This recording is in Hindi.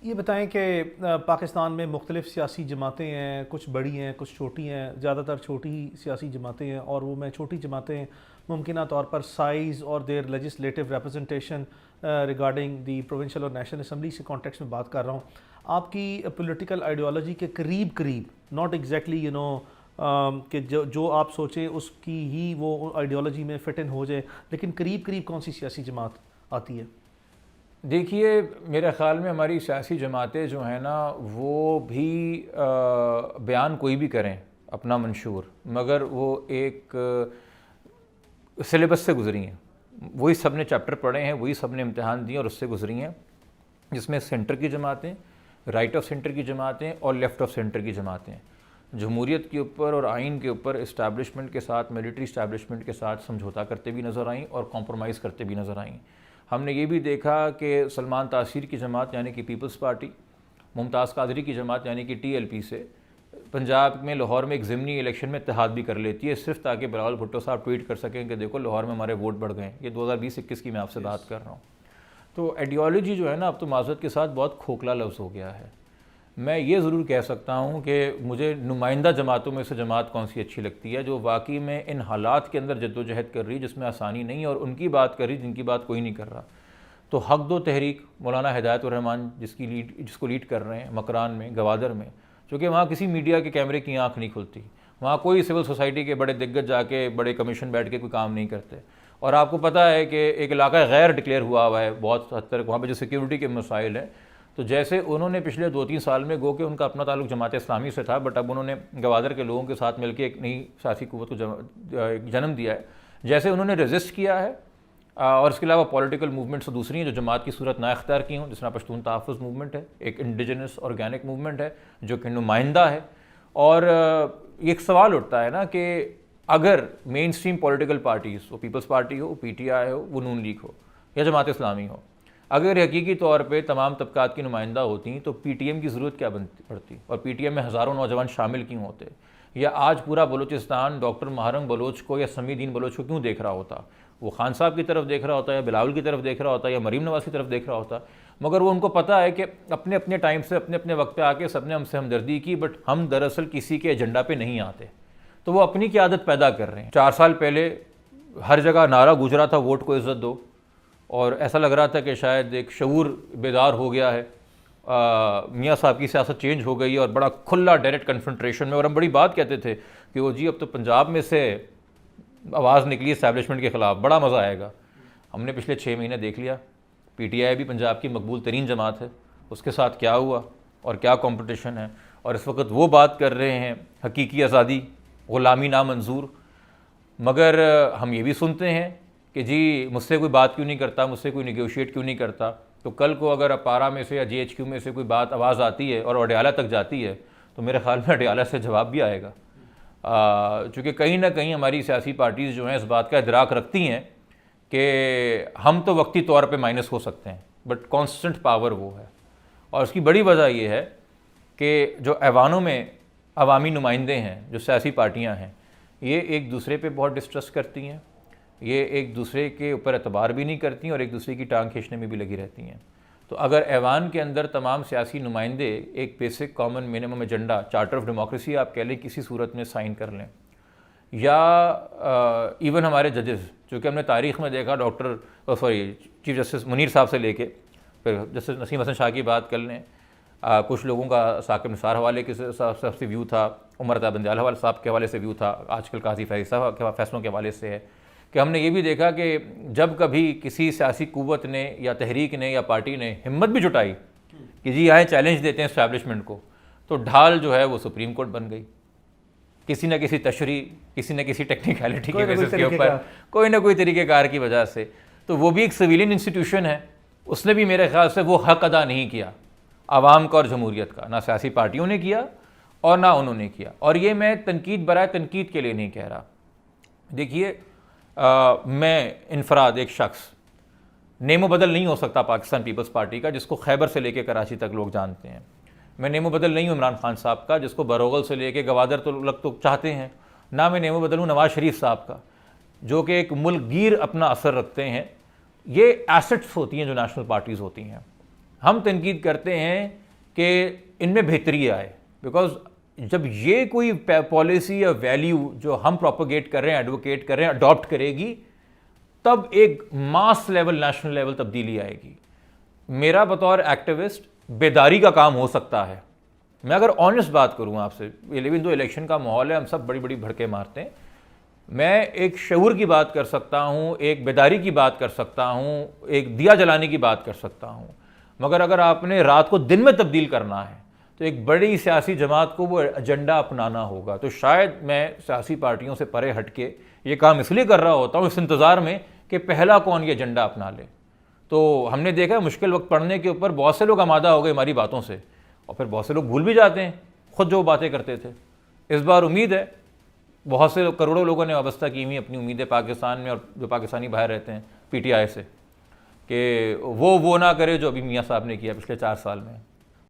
ये बताएं कि पाकिस्तान में मुख्तलिफ़ सियासी जमातें हैं, कुछ बड़ी हैं कुछ छोटी हैं, ज़्यादातर छोटी ही सियासी जमातें हैं, और वो मैं छोटी जमातें मुमकिन तौर पर साइज़ और their legislative representation regarding the provincial और नेशनल असम्बली से कॉन्टेक्स्ट में बात कर रहा हूँ। आपकी पॉलिटिकल आइडियोलॉजी के करीब करीब, नॉट एग्जैक्टली कि जो आप सोचें उसकी ही वो आइडियोलॉजी में फिट इन हो जाए, लेकिन करीब करीब कौन सी सियासी जमात आती है? देखिए, मेरे ख़्याल में हमारी सियासी जमातें जो हैं ना, वो भी बयान कोई भी करें अपना मंशूर, मगर वो एक सिलेबस से गुजरी हैं। वही सब ने चैप्टर पढ़े हैं, वही सब ने इम्तहान दिए और उससे गुजरी हैं, जिसमें सेंटर की जमातें, राइट ऑफ सेंटर की जमातें और लेफ़्ट ऑफ सेंटर की जमातें जमहूरियत के ऊपर और आइन के ऊपर इस्टेब्लिशमेंट के साथ, मिलिट्री इस्टेब्लिशमेंट के साथ समझौता करते भी नज़र आईं और कॉम्प्रोमाइज़ करते भी नज़र आईं। हमने ये भी देखा कि सलमान तासीर की जमात यानी कि पीपल्स पार्टी, मुमताज़ कादरी की जमात यानी कि TLP से पंजाब में लाहौर में एक ज़िमनी इलेक्शन में इत्तेहाद भी कर लेती है, सिर्फ ताकि बिलावल भुट्टो साहब ट्वीट कर सकें कि देखो लाहौर में हमारे वोट बढ़ गए। ये 2020-21 की मैं आपसे बात कर रहा हूँ। तो आइडियोलॉजी जो है ना, अब तो माज़रत के साथ बहुत खोखला लफ्ज़ हो गया है। मैं ये ज़रूर कह सकता हूँ कि मुझे नुमाइंदा जमातों में से जमात कौन सी अच्छी लगती है, जो वाकई में इन हालात के अंदर जद्दोजहद कर रही, जिसमें आसानी नहीं है, और उनकी बात कर रही जिनकी बात कोई नहीं कर रहा। तो हक दो तहरीक मौलाना हिदायतुर्रहमान जिसको लीड कर रहे हैं मकरान में, गवादर में, चूँकि वहाँ किसी मीडिया के कैमरे की आँख नहीं खुलती, वहाँ कोई सिविल सोसाइटी के बड़े दिग्गज जाके बड़े कमीशन बैठ के कोई काम नहीं करते। और आपको पता है कि एक इलाका गैर डिक्लेयर हुआ है बहुत हद तक, वहाँ पर जो सिक्योरिटी के मसाइल हैं। तो जैसे उन्होंने पिछले 2-3 साल में गो के उनका अपना ताल्लुक जमात इस्लामी से था, बट अब उन्होंने गवादर के लोगों के साथ मिलकर एक नई सियासी कुव्वत को जन्म दिया है। जैसे उन्होंने रजिस्ट किया है, और इसके अलावा पॉलिटिकल मूवमेंट्स तो दूसरी हैं जो जमात की सूरत ना इख्तियार की हों, जिस तरह पश्तून तहफ़्फ़ुज़ मूवमेंट है, एक इंडिजिनस ऑर्गेनिक मूवमेंट है जो कि नुमाइंदा है। और एक सवाल उठता है ना कि अगर मेन स्ट्रीम पॉलिटिकल पार्टीज़, वो पीपल्स पार्टी हो, PTI हो, वो नून लीग हो या जमात इस्लामी हो, अगर हकीकी तौर पे तमाम तबकात की नुमाइंदा होती तो PTM की ज़रूरत क्या पड़ती, और PTM में हज़ारों नौजवान शामिल क्यों होते, या आज पूरा बलूचिस्तान डॉक्टर मुहर्रम बलोच को या समीदीन बलोच को क्यों देख रहा होता? वो खान साहब की तरफ देख रहा होता, या बिलावल की तरफ देख रहा होता, या मरीम नवाज़ की तरफ देख रहा होता। मगर वो उनको पता है कि अपने अपने टाइम से अपने अपने वक्त पे आके सबने हमसे हमदर्दी की, बट हम दरअसल किसी के एजेंडा पे नहीं आते। तो वो अपनी की आदत पैदा कर रहे हैं। 4 साल पहले हर जगह नारा गूंज रहा था, वोट को इज़्ज़त दो, और ऐसा लग रहा था कि शायद एक शऊर बेदार हो गया है, मियाँ साहब की सियासत चेंज हो गई है, और बड़ा खुला डायरेक्ट कन्फ्रंट्रेशन में। और हम बड़ी बात कहते थे कि वो जी अब तो पंजाब में से आवाज़ निकली इस्टेब्लिशमेंट के ख़िलाफ़, बड़ा मज़ा आएगा। हमने पिछले 6 महीने देख लिया, PTI भी पंजाब की मकबूल तरीन जमात है, उसके साथ क्या हुआ और क्या कंपटीशन है। और इस वक्त वो बात कर रहे हैं हकीकी आज़ादी, ग़ुलामी नामंजूर, मगर हम ये भी सुनते हैं कि जी मुझसे कोई बात क्यों नहीं करता, मुझसे कोई निगोशिएट क्यों नहीं करता। तो कल को अगर अपारा में से या GHQ में से कोई बात आवाज़ आती है और अडयाला तक जाती है, तो मेरे ख्याल में अडयाला से जवाब भी आएगा। चूँकि कहीं ना कहीं हमारी सियासी पार्टीज़ जो हैं इस बात का इदराक रखती हैं कि हम तो वक्ती तौर पे माइनस हो सकते हैं, बट कांस्टेंट पावर वो है। और उसकी बड़ी वजह ये है कि जो ऐवानों में अवामी नुमाइंदे हैं, जो सियासी पार्टियां हैं, ये एक दूसरे पे बहुत डिस्ट्रस्ट करती हैं, ये एक दूसरे के ऊपर एतबार भी नहीं करती और एक दूसरे की टांग खींचने में भी लगी रहती हैं। तो अगर ऐवान के अंदर तमाम सियासी नुमाइंदे एक basic common minimum agenda, charter of democracy आप कह लें, किसी सूरत में साइन कर लें, या इवन हमारे जजेस, चूँकि हमने तारीख़ में देखा चीफ जस्टिस मुनीर साहब से लेके फिर जस्टिस नसीम हसन शाह की बात कर लें, कुछ लोगों का साकिब निसार हवाले के से व्यू था, उमर अता बंदयाल हवाले साहब के हवाले से व्यू था, आजकल काजी फैज़ साहब के फैसलों के हवाले से है, कि हमने ये भी देखा कि जब कभी किसी सियासी कुव्वत ने या तहरीक ने या पार्टी ने हिम्मत भी जुटाई कि जी आए चैलेंज देते हैं इस्टेब्लिशमेंट को, तो ढाल जो है वो सुप्रीम कोर्ट बन गई, किसी न किसी तशरी, किसी न किसी टेक्निकलिटी के बेसिस के ऊपर, कोई ना कोई तरीक़ेकार की वजह से। तो वो भी एक सिविलियन इंस्टीट्यूशन है, उसने भी मेरे ख्याल से वो हक अदा नहीं किया आवाम का और जमहूरियत का, ना सियासी पार्टियों ने किया और ना उन्होंने किया। और ये मैं तनकीद बराए तनकीद के लिए नहीं कह रहा। देखिए, मैं इनफराद एक शख्स नेमो बदल नहीं हो सकता पाकिस्तान पीपल्स पार्टी का, जिसको खैबर से लेकर कराची तक लोग जानते हैं। मैं नेमो बदल नहीं हूँ इमरान खान साहब का, जिसको बरोगल से लेकर गवादर तो लोग तो चाहते हैं, ना मैं नेमो बदल हूँ नवाज़ शरीफ साहब का, जो कि एक मुल्कगीर अपना असर रखते हैं। ये एसेट्स होती हैं जो नेशनल पार्टीज़ होती हैं। हम तनकीद करते हैं कि इनमें बेहतरी आए, बिकॉज जब ये कोई पॉलिसी या वैल्यू जो हम प्रोपोगेट कर रहे हैं, एडवोकेट कर रहे हैं, अडॉप्ट करेगी, तब एक मास लेवल, नेशनल लेवल तब्दीली आएगी। मेरा बतौर एक्टिविस्ट बेदारी का काम हो सकता है। मैं अगर ऑनेस्ट बात करूं आपसे, इलेवन दो इलेक्शन का माहौल है, हम सब बड़ी बड़ी भड़के मारते हैं, मैं एक शऊर की बात कर सकता हूं, एक बेदारी की बात कर सकता हूं, एक दिया जलाने की बात कर सकता हूं, मगर अगर आपने रात को दिन में तब्दील करना है तो एक बड़ी सियासी जमात को वो एजेंडा अपनाना होगा। तो शायद मैं सियासी पार्टियों से परे हटके ये काम इसलिए कर रहा होता हूँ इस इंतज़ार में कि पहला कौन ये एजेंडा अपना ले। तो हमने देखा मुश्किल वक्त पड़ने के ऊपर बहुत से लोग आमादा हो गए हमारी बातों से, और फिर बहुत से लोग भूल भी जाते हैं खुद जो बातें करते थे। इस बार उम्मीद है, बहुत से करोड़ों लोगों ने वाबस्ता की हुई अपनी उम्मीदें पाकिस्तान में, और जो पाकिस्तानी बाहर रहते हैं PTI से, कि वो ना करे जो अभी मियाँ साहब ने किया पिछले 4 साल में।